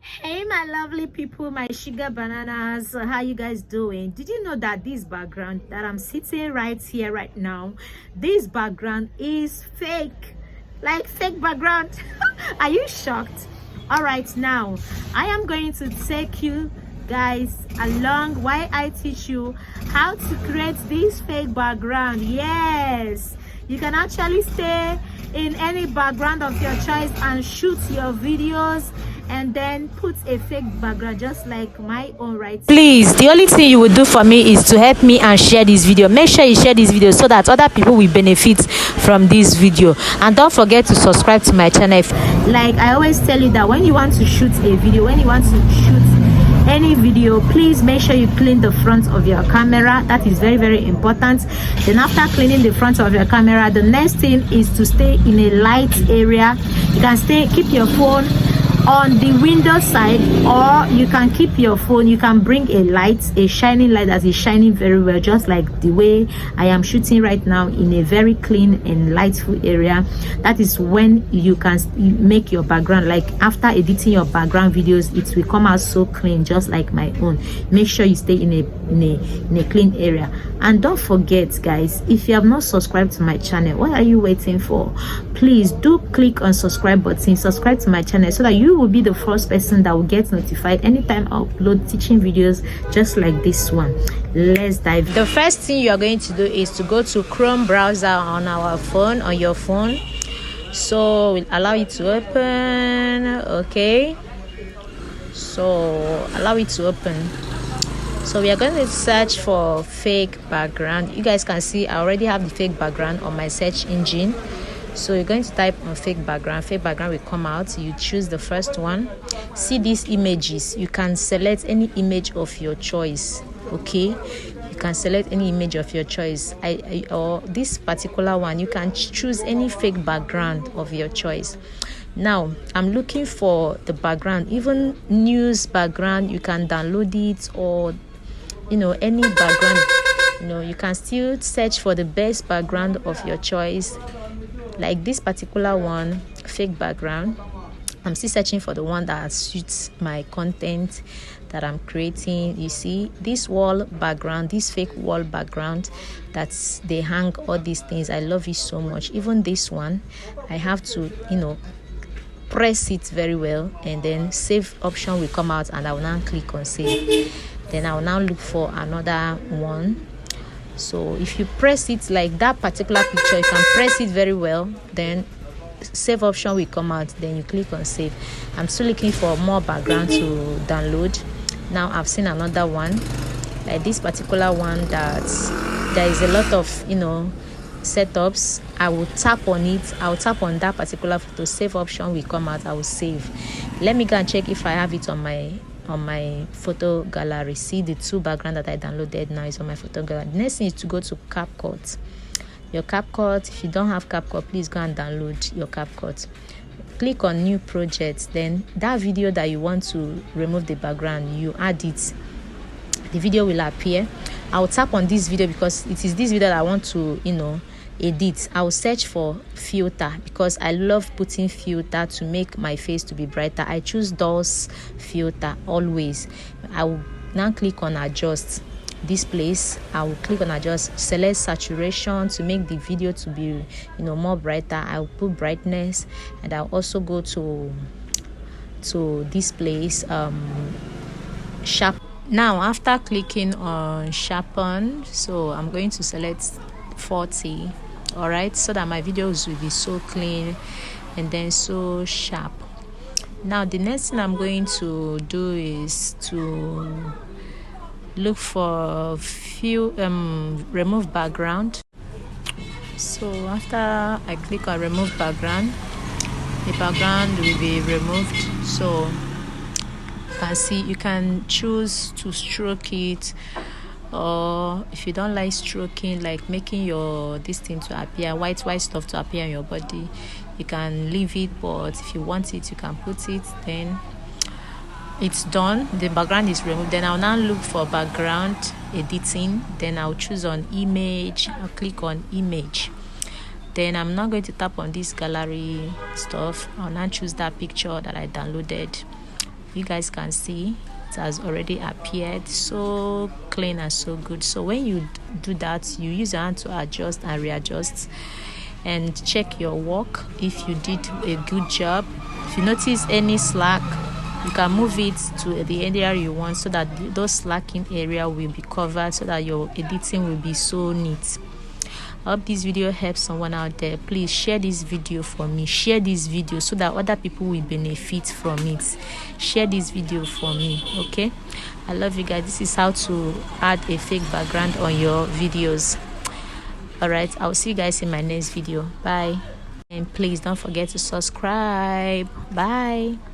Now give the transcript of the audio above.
Hey my lovely people, my sugar bananas, how you guys doing? Did you know that this background that I'm sitting right here right now, this background is fake, like fake background? Are you shocked? All right, now I am going to take you guys along while I teach you how to create this fake background. Yes, you can actually stay in any background of your choice and shoot your videos and then put a fake background just like my own, right? Please, the only thing you will do for me is to help me and share this video. Make sure you share this video so that other people will benefit from this video, and don't forget to subscribe to my channel. Like I always tell you that when you want to shoot a video, when you want to shoot any video, please make sure you clean the front of your camera. That is very, very important. Then after cleaning the front of your camera, the next thing is to stay in a light area. You can keep your phone on the window side, or you can keep your phone, you can bring a light, a shining light that is shining very well, just like the way I am shooting right now, in a very clean and lightful area. That is when you can make your background, like after editing your background videos, it will come out so clean, just like my own. Make sure you stay in a clean area. And don't forget guys, if you have not subscribed to my channel, what are you waiting for? Please do click on subscribe button, subscribe to my channel, so that you will be the first person that will get notified anytime I upload teaching videos just like this one. Let's dive. The first thing you are going to do is to go to Chrome browser on our phone, on your phone. So we'll allow it to open. Okay, so allow it to open. So we are going to search for fake background. You guys can see I already have the fake background on my search engine. So you're going to type on fake background will come out. You choose the first one. See these images, you can select any image of your choice. Okay, you can select any image of your choice. Or this particular one, you can choose any fake background of your choice. Now I'm looking for the background, even news background, you can download it, or any background. You can still search for the best background of your choice. Like this particular one, fake background, I'm still searching for the one that suits my content that I'm creating. You see this wall background, this fake wall background that they hang all these things, I love it so much. Even this one, I have to press it very well, and then save option will come out, and I will now click on save. Then I will now look for another one. So if you press it like that particular picture, you can press it very well, then save option will come out, then you click on save. I'm still looking for more background to download. Now I've seen another one, like this particular one, that there is a lot of setups. I will tap on it, I'll tap on that particular photo, save option will come out, I will save. Let me go and check if I have it on my photo gallery. See the two background that I downloaded now is on my photo gallery. The next thing is to go to CapCut. Your CapCut, if you don't have CapCut, please go and download your CapCut. Click on new project, then that video that you want to remove the background, you add it, the video will appear. I'll tap on this video because it is this video that I want to edit. I'll search for filter because I love putting filter to make my face to be brighter. I choose DOS filter always. I will now click on adjust. This place I will click on adjust, select saturation to make the video to be more brighter. I will put brightness, and I'll also go to this place, sharp. Now after clicking on sharpen, so I'm going to select 40. All right, so that my videos will be so clean and then so sharp. Now the next thing I'm going to do is to look for remove background. So after I click on remove background, the background will be removed. So you can see, you can choose to stroke it, or if you don't like stroking, like making your this thing to appear white stuff to appear on your body, you can leave it. But if you want it, you can put it. Then it's done, the background is removed. Then I'll now look for background editing. Then I'll choose on image, I'll click on image. Then I'm not going to tap on this gallery stuff. I'll now choose that picture that I downloaded you guys can see it has already appeared so clean and so good. So when you do that, you use your hand to adjust and readjust and check your work if you did a good job. If you notice any slack, you can move it to the area you want so that those slacking area will be covered, so that your editing will be so neat. I hope this video helps someone out there. Please share this video for me. Share this video so that other people will benefit from it. Share this video for me, okay? I love you guys. This is how to add a fake background on your videos. All right, I'll see you guys in my next video. Bye. And please don't forget to subscribe. Bye.